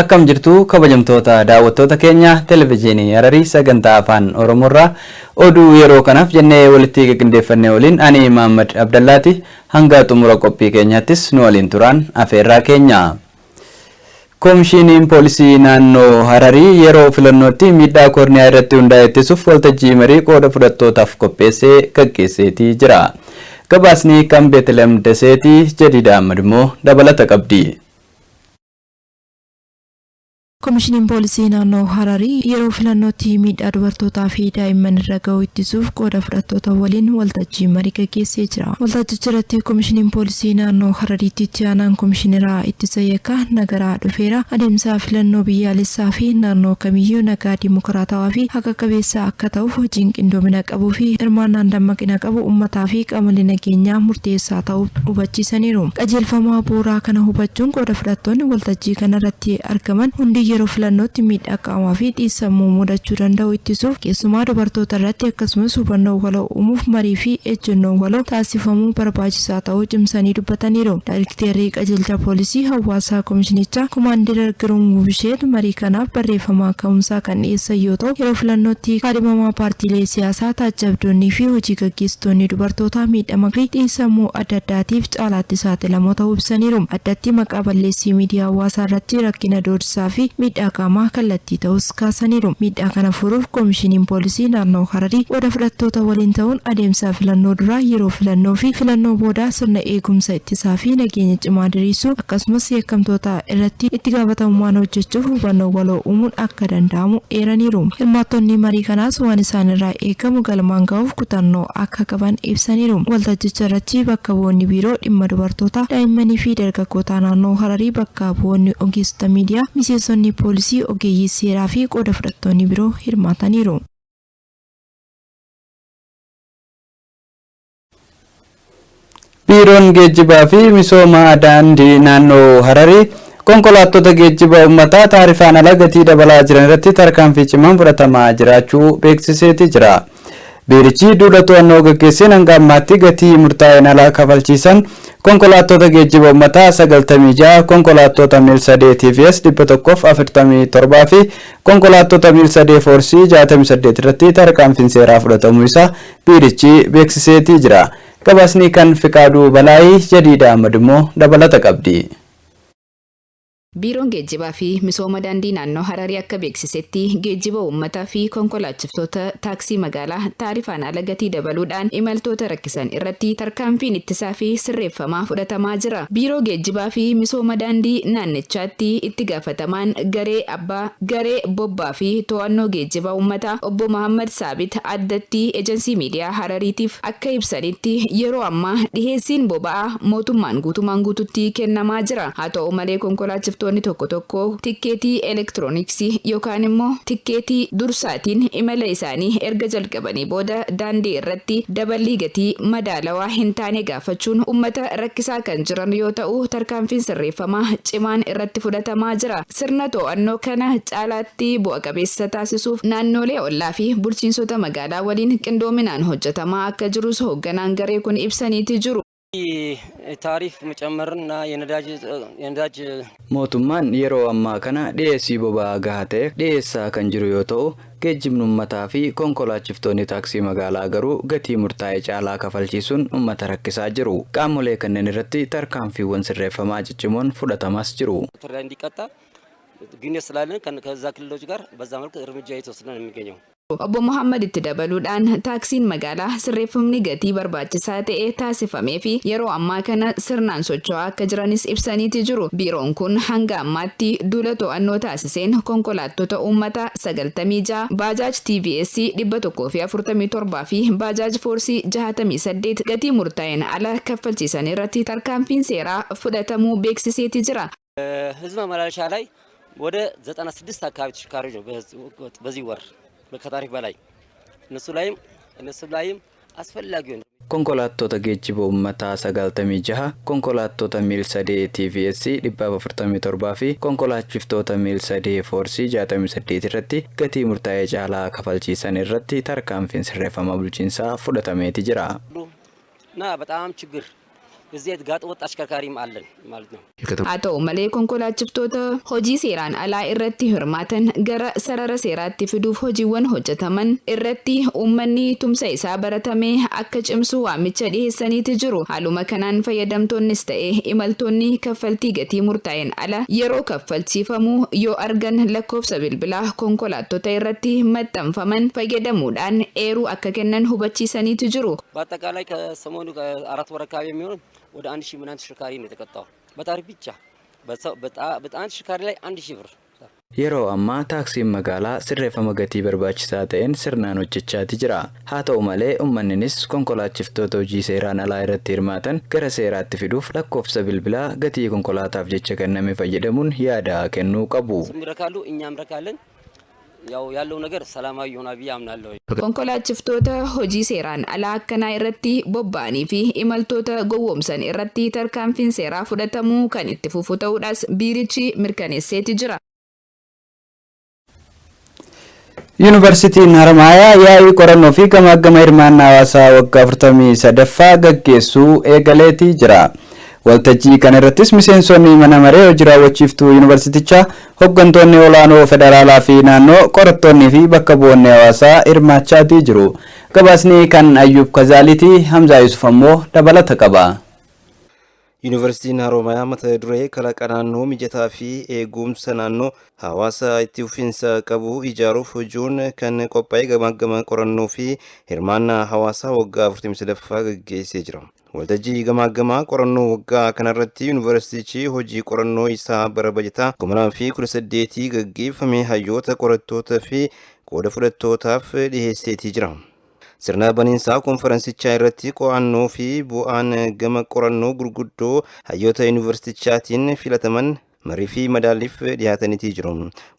Akkam jirtu kabajamtoota daawwattoota keenya televiizyinii Hararii sagantaa afaan Oromoorraa oduu yeroo kanaaf jennee walitti qindeeffannee waliin ani Muhammad Abdallaati hanga xumura qophii keenyaattis nu waliin turaan afeerraa keenya. Komishiniin poolisii naannoo Hararii yeroo filannootti miidhaa koorniyaa irratti hundaa'e ittisuuf waltajjii marii qooda fudhattootaaf qopheessee gaggeesseetii jira. Gabaasni kan Beetlehem Daseetii Jadiida Ahmad immoo dabalata qabdi. Komishiniin poolisii naannoo Hararii yeroo filannootti miidhaa dubartootaa fi daa'imman irra ga'u ittisuuf qooda fudhattoota waliin waltajjii marii gaggeessee jira. Waltajjicha irratti komishiniin poolisii naannoo Harariitti itti aanaan komishiniraa ittisa yakkaa nagaraa dhufeera. Adeemsa filannoo biyyaalessaa fi naannoo kamiyyuu nagaa dimokiraatawaa fi haqa qabeessa akka ta'uuf hojiin qindoomina qabuu fi hirmaannaan dammaqina qabu uummataa fi qaamolee nageenyaa murteessaa ta'uu hubachiisaniiru. Qajeelfama bu'uuraa kana hubachuun qooda fudhattoonni waltajjii kanarratti argaman hundi yeroo filannootti miidhaa qaamaa fi dhiisamuu mudachuu danda'u ittisuuf keessumaa dubartoota irratti akkasumas hubannoo waloo uumuuf marii fi ejjennoo waloo taasifamuu barbaachisaa ta'uu cimsanii dubbataniiru. Daayirektarri qajeelcha poolisii hawaasaa komishinichaa Komaander Giruum Wubisheet marii kanaaf barreeffama ka'umsaa kan dhiyeessan yoo ta'u yeroo filannootti kaadhimamaa paartiilee siyaasaa taajabdoonnii fi hojii gaggeessitoonni dubartootaa miidhama fi dhiisamuu adda addaatiif caalaatti saaxilamoo ta'uu ibsaniiru. Addatti maqaa balleessii miidiyaa hawaasaa irratti rakkina doorsisaa fi miidhaa qaamaa kallattii ta'us kaasaniiru. Miidhaa kana furuuf komishiniin poolisii naannoo Hararii qooda fudhattoota waliin ta'uun adeemsa filannoo duraa yeroo filannoo fi filannoo boodaa sirna eegumsa ittisaa fi nageenya cimaa diriirsuu akkasumas yakkamtoota irratti itti gaafatamummaan hojjechuuf hubannoo waloo uumuun akka danda'amu eeraniiru. Hirmaattonni marii kanaas waan isaan irraa eegamu galmaan ga'uuf kutannoo akka qaban ibsaniiru. Waltajjicha irratti bakka bu'oonni biiroo dhimma dubartoota daa'immanii fi dargaggoota naannoo Hararii bakka bu'oonni ogeessota miidiyaa miseensonni poolisii ogeeyyii seeraa fi qooda fudhattoonni biroo hirmaataniiru. Biiroon geejjibaa fi misooma daandii naannoo Hararii konkolaattota geejjiba uummataa taarifaan ala gatii dabalaa jiran irratti tarkaanfii cimaan fudhatamaa jiraachuu beeksiseeti jira. Biirichi duula to'annoo gaggeesseen hanga ammaatti gatii murtaa'een alaa kafalchiisan konkolaattota geejjiba uummataa 96, konkolaattota miil 3 TVS 147 fi konkolaattota miil 3 Foorsii 68 irratti tarkaanfiin seeraa fudhatamuu isaa biirichi beeksiseetii jira. Gabaasni kan Fiqaaduu Balaayii Jadiida Ahmad immoo dabalata qabdi. Biiroon geejjibaa fi misooma daandii naannoo Hararii akka beeksisetti geejjiba uummataa fi konkolaachiftota taaksii magaalaa taarifaan ala gatii dabaluudhaan imaltoota rakkisan irratti tarkaanfiin ittisaa fi sirreeffamaa fudhatamaa jira. Biiroo geejjibaa fi misooma daandii naannichaatti itti gaafatamaan garee bobbaa fi to'annoo geejjiba uummataa obbo Muhammad Saabit addatti ejensii miidiyaa Harariitiif akka ibsanitti yeroo ammaa dhiheessiin boba'aa mootummaan guututti kennamaa jira. Haa ta'u malee konkolaachiftota tokko tikkeetii elektirooniksii yookaan immoo tikkeetii dursaatiin imala isaanii erga jalqabanii booda daandii irratti daballii gatii madaalawaa hin taane gaafachuun uummata rakkisaa kan jiran yoo ta'u tarkaanfiin sirreeffamaa cimaan irratti fudhatamaa jira. Sirna to'annoo kana caalaatti bu'a qabeessa taasisuuf naannolee ollaa fi bulchiinsota magaalaa waliin qindoominaan hojjetamaa akka jirus hoogganaan garee kun ibsaniiti jiru. ታሪፍ መጨመርና የነዳጅ mootummaan yeroo ammaa kana dhiyeessii boba'aa gahaa ta'e dhiyeessaa kan jiru yoo ta'u geejjibni uummataa fi konkolaachiftonni taaksii magaalaa garuu gatii murtaa'e caalaa kafalchiisuun uummata rakkisaa jiru. Qaamolee kanneen irratti tarkaanfiiwwan sirreeffamaa ciccimoon fudhatamaas jiru. ግንኙነት ስላለን ከዛ ክልሎች ጋር በዛ መልኩ እርምጃ እየተወሰደ ነው የሚገኘው። Obbo Muhammad itti dabaluudhaan taaksiin magaalaa sirreeffamni gatii barbaachisaa ta'e taasifamee fi yeroo ammaa kana sirnaan socho'aa akka jiranis ibsaniiti jiru. Biiroon kun hanga ammaatti duula to'annoo taasiseen konkolaattota uummataa 96, baajaaj TVS 147 fi baajaaj Foorsii 68 gatii murtaa'een ala kaffalchiisan irratti tarkaanfiin seeraa fudhatamuu beeksiseeti jira. ህዝብ ማመላለሻ ላይ ወደ 96 አካባቢ ተሽከርካሪዎች ነው በዚህ ወር ከታሪፍ በላይ እነሱ ላይም አስፈላጊው konkolaattota geejjiba uummataa 96, konkolaattota miil 3 TVS 147 fi konkolaachiftota miil 3 Foorsii 68 irratti gatii murtaa'ee caalaa kafalchiisan irratti tarkaanfiin sirreeffama bulchiinsaa fudhatameeti jira. እና በጣም ችግር እዚህ ጋጥ ወጥ አሽከርካሪም አለን ማለት ነው። አቶ መሌ ኮንኮላችፍቶታ ሆጂ ሴራን አላ ኢረቲ ህርማተን ገረ ሰረረ ሴራቲ ፍዱፍ ሆጂወን ሆጀተመን ኢረቲ ኡመኒ ቱምሳ ኢሳ በረተሜ አከጭምሱ ዋምቸ ዲሄሰኒት ጅሩ ሃሉመ ከናን ፈየደምቶንስ ተኤ ኢመልቶኒ ከፈልቲ ገቲ ሙርታየን አላ የሮ ከፈልሲፈሙ ዮ አርገን ለኮብሰ ብልብላ ኮንኮላቶታ ኢረቲ መጠንፈመን ፈየደሙዳን ኤሩ አከከነን ሁበቺሰኒት ጅሩ በአጠቃላይ ከሰሞኑ ከ4 ወር አካባቢ የሚሆን ወደ 1000 ምናምን ተሽከርካሪ ነው የተቀጣው በታሪፍ ብቻ በጣም ተሽከርካሪ ላይ 1000 ብር yeroo ammaa taaksiin magaalaa sirreeffama gatii barbaachisaa ta'een sirnaan hojjechaati jira. haa ta'u malee uummanninis konkolaachiftoota hojii seeraan alaa irratti hirmaatan gara seeraatti fiduuf lakkoofsa bilbilaa gatii konkolaataaf jecha kenname fayyadamuun yaada kennuu qabu. ምረካሉ እኛም ረካለን ያው ያለው ነገር ሰላማዊ ይሆናል ብዬ አምናለሁ። ኮንኮላችፍቶታ ሆጂ ሴራን አላ አከና ኢረቲ ቦባኒ ፊ ኢመልቶታ ጎወምሰን ኢረቲ ተርካንፊን ሴራ ፉደተሙ ከን ኢትፉፉ ተውዳስ ቢሪቺ ምርከኔሴት ጅራ ዩኒቨርሲቲን Haramayaa yaa'ii qorannoo fi gamaagama hirmaannaa hawaasaa waggaa 43ffaa gaggeessuu eegaleetii jira. waltajjii kan irrattis miseensonni mana maree hojii raawwachiiftuu yuunivarsiitichaa hoggantoonni olaanoo federaalaa fi naannoo qorattoonni fi bakka bu'oonni hawaasaa hirmaachaatii jiru. gabaasni kan Ayyub Kazaalitii Hamzaa Yusuf ammoo dabalata qaba. ዩኒቨርሲቲን Haramayaa mata duree kalaqa naannoo mijataa fi eegumsa naannoo hawaasa itti fufinsa qabu ijaaruuf hojiin kan qophaa'ee gamaagama qorannoo fi hirmaannaa hawaasaa waggaa 43ffaa gaggeessee jira. waltajjii gamaagama qorannoo waggaa kanarratti yuunivarsiitichi hojii qorannoo isaa bara bajataa 2018 gaggeeffame hayyoota qorattoota fi qooda fudhattootaaf dhiheesseetii jira. sirna baniinsaa konferensichaa irratti qo'annoo fi bu'aan gama qorannoo gurguddoo hayyoota yuunivarsiitichaatiin filataman marii fi madaaliif dhiyaataniitii jiru.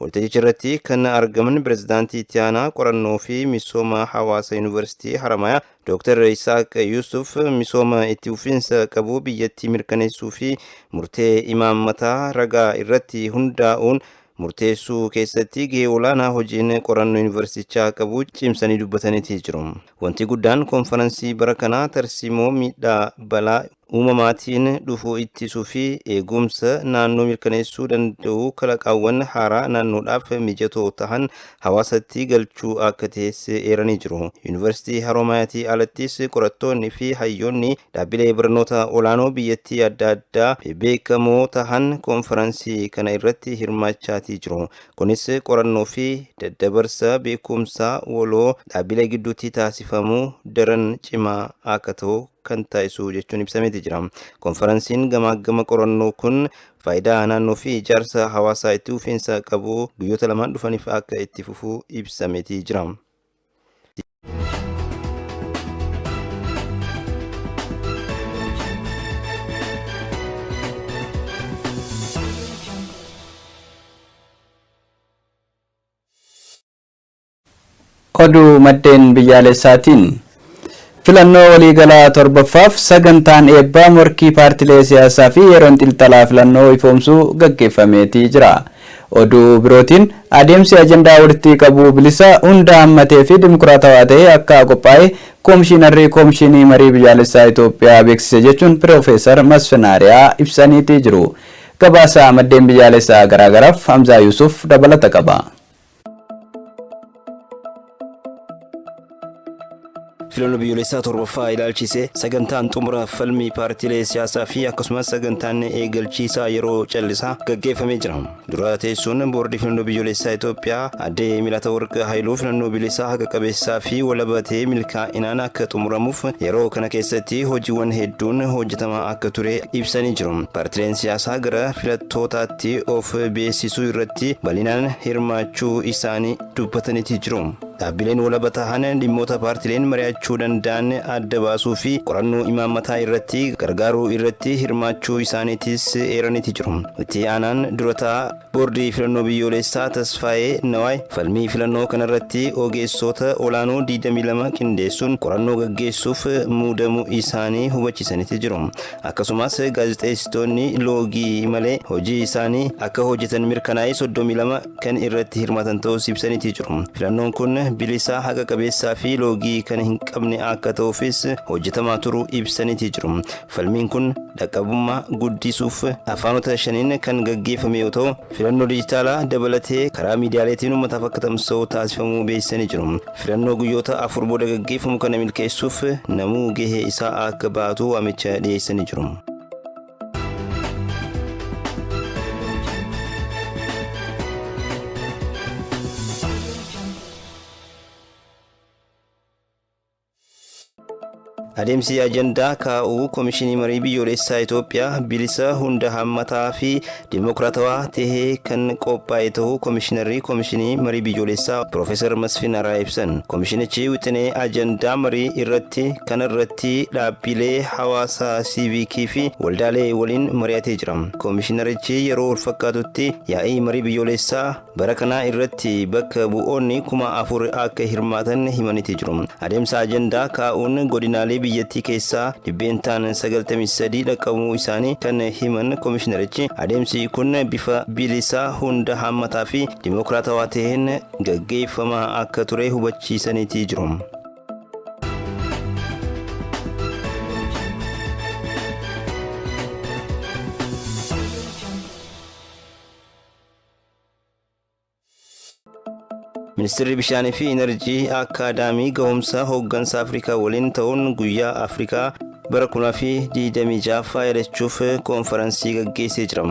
waltajjicha irratti kan argaman pirezidaantii itti aanaa qorannoo fi misooma hawaasa yuunivarsiitii Haramayaa Dr. Isaaq Yusuf misooma itti fufinsa qabu biyyattii mirkaneessuu fi murtee imaammataa ragaa irratti hundaa'uun murteessuu keessatti gahee olaanaa hojiin qorannoo yuunivarsiitichaa qabu cimsanii dubbataniitii jiru. wanti guddaan konferansii bara kanaa tarsiimoo miidhaa balaa uumamaatiin dhufuu ittisuu fi eegumsa naannoo mirkaneessuu danda'u kalaqaawwan haaraa naannoodhaaf mijatoo ta'an hawaasatti galchuu akka ta'es eeranii jiru. yuunivarsiitii Haromayaatii alattis qorattoonni fi hayyoonni dhaabbilee barnoota olaanoo biyyattii adda addaa beekamoo ta'an konferansii kana irratti hirmaachaatii jiru. kunis qorannoo fi daddabarsa beekumsaa waloo dhaabbilee gidduutti taasifamu daran cimaa akka ta'u kan taasisu jechuun ibsameeti jira. konferansiin gamaagama qorannoo kun faayidaa naannoo fi ijaarsa hawaasaa itti fufinsa qabu guyyoota lamaan dhufaniif akka itti fufu ibsameeti jira. oduu maddeen biyyaalessaatiin filannoo waliigalaa torbaffaaf sagantaan eebbaa morkii paartilee siyaasaa fi yeroon xilxalaa filannoo ifoomsuu gaggeeffameetii jira. oduu birootiin adeemsi ajandaa walitti qabuu bilisa hunda hammatee fi dimokiraatawaa ta'e akka qophaa'e koomishinii marii biyyaalessaa Itoophiyaa beeksise jechuun Piroofeesar Masfinaariyaa ibsaniitii jiru. gabaasa maddeen biyyaalessaa garaagaraaf Hamzaa Yusuf dabalata qaba. filannoo biyyoolessaa torbaffaa ilaalchise sagantaan xumura falmii paartilee siyaasaa fi akkasumas sagantaan eegalchiisaa yeroo callisaa gaggeeffamee jira. dura teessuun boordii filannoo biyyoolessaa Itoophiyaa aadde Milaateworq Haayiluu filannoo bilisaan haqa qabeessaa fi walabatee milkaa'inaan akka xumuramuuf yeroo kana keessatti hojiiwwan hedduun hojjetamaa akka ture ibsanii jiru. paartileen siyaasaa gara filattootaatti of beeksisuu irratti bal'inaan hirmaachuu isaanii dubbataniitii jiru. dhaabbileen walaba ta'an dhimmoota paartileen mari'achuu danda'an adda baasuu fi qorannoo imaammataa irratti gargaaruu irratti hirmaachuu isaaniitis eeraniiti jiru. itti aanaan durataa boordii filannoo biyyoolessaa Tasfaayee Nawaay falmii filannoo kanarratti ogeessota olaanoo 22 qindeessuun qorannoo gaggeessuuf muudamuu isaanii hubachiisaniiti jiru. akkasumas gaazexeessitoonni loogii malee hojii isaanii akka hojjetan mirkanaa'ee 32 kan irratti hirmaatan ta'uu ibsaniiti jiru. filannoon kun bilisaa haqa qabeessaa fi loogii kan hin qabne akka ta'uufis hojjetamaa turuu ibsaniiti jiru. Falmiin kun dhaqqabummaa guddisuuf afaanota shaniin kan gaggeeffame yoo ta'u filannoo dijitaalaa dabalatee karaa miidiyaaleetiin uummataaf akka tamsa'u taasifamuu beeksisanii jiru. Filannoo guyyoota 4 booda gaggeeffamu kana milkeessuuf namuu gahee isaa akka baatu waamicha dhiyeessanii jiru. Adeemsi ajandaa kaa'uu Komishinii Marii Biyyoolessaa Itoophiyaa bilisa hunda hammataa fi dimokiraatawaa tahee kan qophaa'e ta'uu Komishinarri Komishinii Marii Biyyoolessaa Profeesar Masfin Arraa ibsan. Komishinichi wixinee ajandaa marii irratti kanarratti dhaabbilee hawaasaa siivikii fi waldaalee waliin mari'atee jira. Komishinarichi yeroo ulfaatutti yaa'ii marii biyyoolessaa bara kanaa irratti bakka bu'oonni 4,000 akka hirmaatan himaniiti jiru. Adeemsa ajandaa kaa'uun godinaalee biyyattii keessaa dhibbeentaan 93 dhaqqabuu isaanii kan himan komishinarichi adeemsi kun bifa bilisaa hunda hammataa fi dimokiraatawaa ta'een gaggeeffamaa akka ture hubachiisaniiti jiru. Ministeerri bishaanii fi enerjii akaadaamii gahumsa hooggansa Afrikaa waliin ta'uun guyyaa Afrikaa bara 2026 yaadachuuf konferansii gaggeessee jira.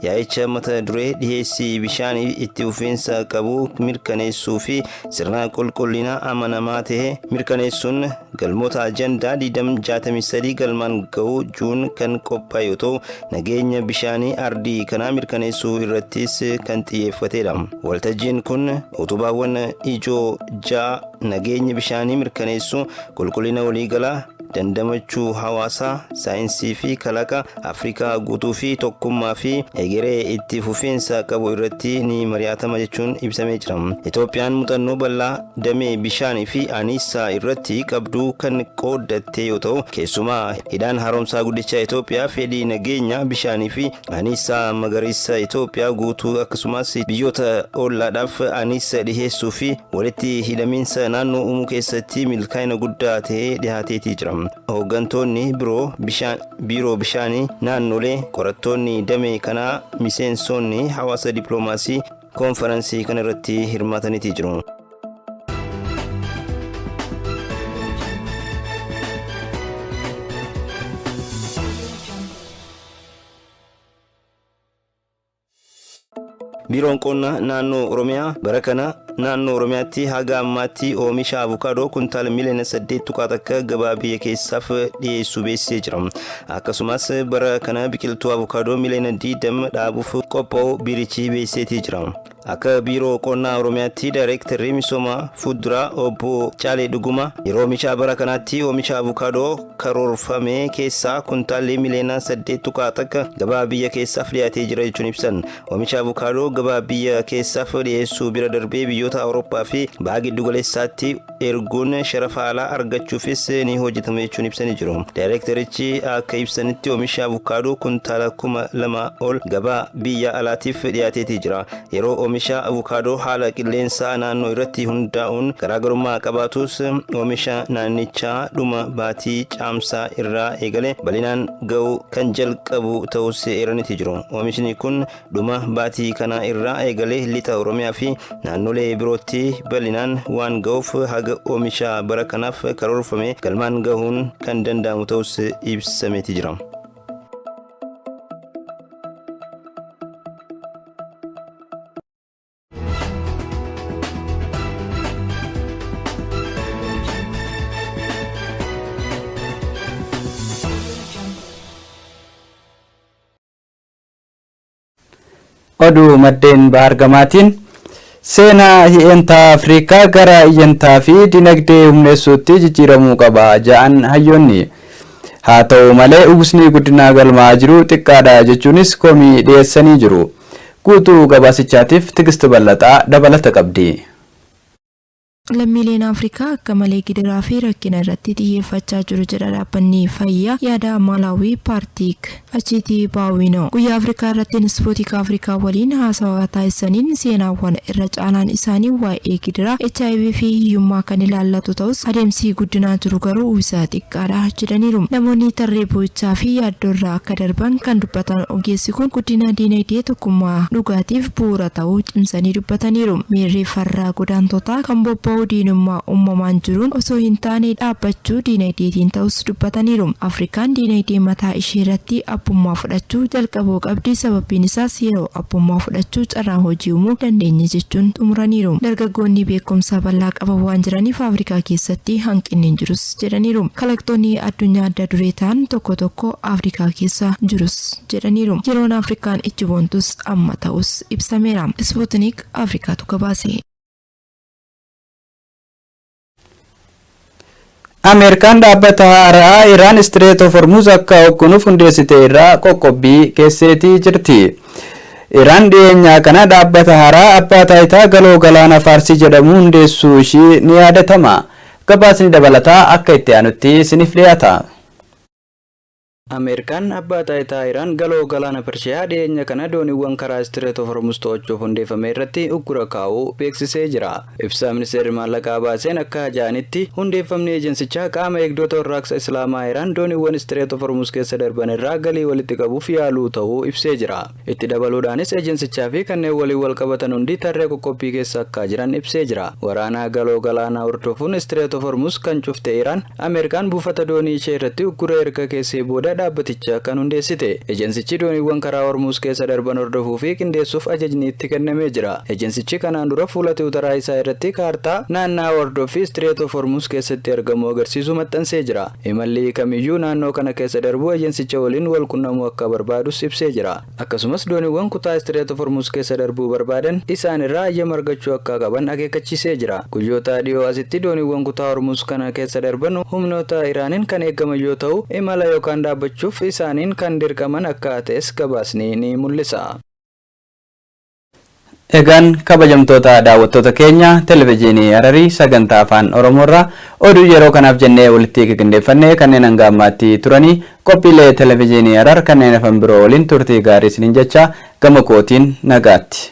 Yaa'icha mata duree dhiheessii bishaanii itti fufiinsa qabu mirkaneessuu fi sirna qulqullina amanamaa ta'e mirkaneessuun galmoota ajandaa 2063 galmaan ga'uu juun kan qophaa'e yoo ta'u nageenya bishaanii ardii kana mirkaneessuu irrattis kan xiyyeeffatedha. Waltajjiin kun utubaawwan ijoo 6 nageenya bishaanii mirkaneessuu qulqullina waliigalaa dandamachuu hawaasaa saayinsii fi kalaqa Afrikaa guutuu fi tokkummaa fi egeree itti fufiinsa qabu irratti ni mari'atama jechuun ibsamee jira. Itoophiyaan muuxannoo bal'aa damee bishaanii fi anniisaa irratti qabdu kan qooddatte yoo ta'u keessumaa hidhaan haaromsaa guddicha Itoophiyaa fedhii nageenya bishaanii fi anniisaa magariisa Itoophiyaa guutuu akkasumas biyyoota ollaadhaaf anniisaa dhiheessuu fi walitti hidhamiinsa naannoo uumuu keessatti milkaa'ina guddaa ta'ee dhiyaateetii jira. Hooggantoonni biiroo bishaanii naannolee qorattoonni damee kanaa miseensonni hawaasa dippiloomaasii konferansii kana irratti hirmaataniiti jiru. Biiroon qonnaa naannoo Oromiyaa bara kana naannoo Oromiyaatti haga ammaatti oomisha avukaadoo kuntaala miliyoona 8 akka gabaa biyya keessaaf dhiyeessuu beeksisee jira. Akkasumas bara kana biqiltuu avukaadoo miliyoona 20 dhaabuuf qophaa'uu biirichi beeksiseetii jira. Akka biiroo qonnaa Oromiyaatti daayirektarri misooma fuuduraa obbo Caalee Dhuguma yeroo oomisha bara kanaatti oomisha avukaadoo karoorfame keessaa kuntaalli miliyoona 8 akka gabaa biyya keessaaf dhiyaatee jira jechuun ibsan. Oomisha avukaadoo gabaa biyya keessaaf dhiyeessuu bira darbee biyyoota Awurooppaa fi baha giddu galeessaatti erguun sharafa alaa argachuufis ni hojjetama jechuun ibsanii jiru. Daayirektarichi akka ibsanitti oomisha avukaadoo kuntaala 2,000 ol gabaa biyya alaatiif dhiyaateetii jira. Yeroo oomisha avukaadoo haala qilleensaa naannoo irratti hundaa'uun garaagarummaa qabaatus oomisha naannichaa dhuma baatii caamsaa irraa eegale bal'inaan ga'uu kan jalqabu ta'us eeraniiti jiru. Oomishni kun dhuma baatii kana irraa eegale lixa Oromiyaa fi naannolee birootti bal'inaan waan ga'uuf haga oomisha bara kanaaf karoorfame galmaan gahuun kan danda'amu ta'us ibsameeti jira. Oduu maddeen baargamaatiin seenaa hi'entaa Afrikaa gara iyyantaa fi dinagdee humneessuutti jijjiiramuu qaba ja'an hayyoonni. Haa ta'u malee uwwisni guddinaa galmaa jiru xiqqaadha jechuunis komii dhiyeessanii jiru. Guutuu gabaasichaatiif Tigist Ballaxaa dabalata qabdi. lammiileen Afrikaa akka malee gidiraa fi rakkina irratti xiyyeeffachaa jiru jedha dhaabbanni fayyaa yaada Malaawii Paartiik achiitii baawwinoo. Guyyaa Afrikaa irratti Inspoortii Afrikaa waliin haasawaa taasisaniin seenaawwan irra caalaan isaanii waa'ee gidiraa HIV fi hiyyummaa kan ilaallatu ta'us adeemsi guddinaa jiru garuu uwwisaa xiqqaadha jedhaniiru. Namoonni tarree boo'ichaa fi yaaddoorraa akka darban kan dubbatan ogeessi kun guddina diinagdee tokkummaa dhugaatiif bu'uura ta'uu cimsanii dubbataniiru. Miirri farraa godaantotaa kan bobba'u diinummaa uumamaan jiruun osoo hin taane dhaabbachuu diinagdeetiin ta'us dubbataniiru. Afrikaan diinagdee mataa ishee irratti abbummaa fudhachuu jalqabuu qabdi. Sababbiin isaas yeroo abbummaa fudhachuu carraa hojii uumuu dandeenya jechuun xumuraniiru. Dargaggoonni beekumsa bal'aa qaban waan jiraniif Afrikaa keessatti hanqinni hin jirus jedhaniiru. Kalaqtoonni addunyaa adda duree ta'an tokko tokko Afrikaa keessa jirus jedhaniiru. Yeroon Afrikaan itti boontus amma ta'us ibsameera. Sputnik Afrikaatu gabaase. Ameerikaan dhaabbata haaraa Iraan Strait of Hormuz akka hogganuuf hundeessite irraa qoqqobbii keesseetii jirti. Iraan dhiyeenyaa kana dhaabbata haaraa abbaa taayitaa galoo galaana Faarsii jedhamu hundeessuu ishii ni yaadatama. Gabaasni dabalataa akka itti aanutti isiniif dhiyaata. Ameerikaan abbaa taayitaa Iraan galoo galaana Pershiyaa dhiyeenya kana dooniiwwan karaa Strait of Hormuz to'achuuf hundeeffame irratti uggura kaa'uu beeksisee jira. Ibsa ministeerri maallaqaa baaseen akka jedhanitti hundeeffamni eejinsichaa qaama eegdota warraaqsa Islaamaa Iraan dooniiwwan Strait of Hormuz keessa darban irraa galii walitti qabuuf yaaluu ta'uu ibsee jira. Itti dabaluudhaanis eejinsichaa fi kanneen waliin wal qabatan hundi tarree qoqqobbii keessa akka jiran ibsee jira. Waraana galoo galaanaa hordofuun Strait of Hormuz kan cufte Iraan Ameerikaan buufata doonii ishee irratti uggura erga keessee booda dhaabbaticha kan hundeessite. Ejensichi dooniiwwan karaa Hormuz keessa darban hordofuu fi qindeessuuf ajajni itti kennamee jira. Ejensichi kanaan dura fuula tiwutaraa isaa irratti kaartaa naannawaa hordofii Strait of Hormuz keessatti argamu agarsiisu maxxansee jira. Imalli kamiyyuu naannoo kana keessa darbu ejensicha waliin wal qunnamuu akka barbaadus ibsee jira. Akkasumas dooniiwwan kutaa Strait of Hormuz keessa darbuu barbaadan isaan irraa ayyama argachuu akka qaban akeekkachiisee jira. Guyyoota dhiyoo asitti dooniiwwan kutaa Hormuz kana keessa darban humnoota Iraaniin kan eegaman yoo ta'u imala yookaan dhaabbachuuf isaaniin kan dirqaman akka ta'es gabaasni ni mul'isa. Egaan kabajamtoota daawwattoota keenya televezyiinii Hararii sagantaa afaan Oromoorraa oduu yeroo kanaaf jennee walitti qindeeffannee kanneen hanga ammaatti turanii qophiilee televezyiinii Harar kanneen afaan biroo waliin turtii gaarii isiniin jecha gama kootiin nagaatti.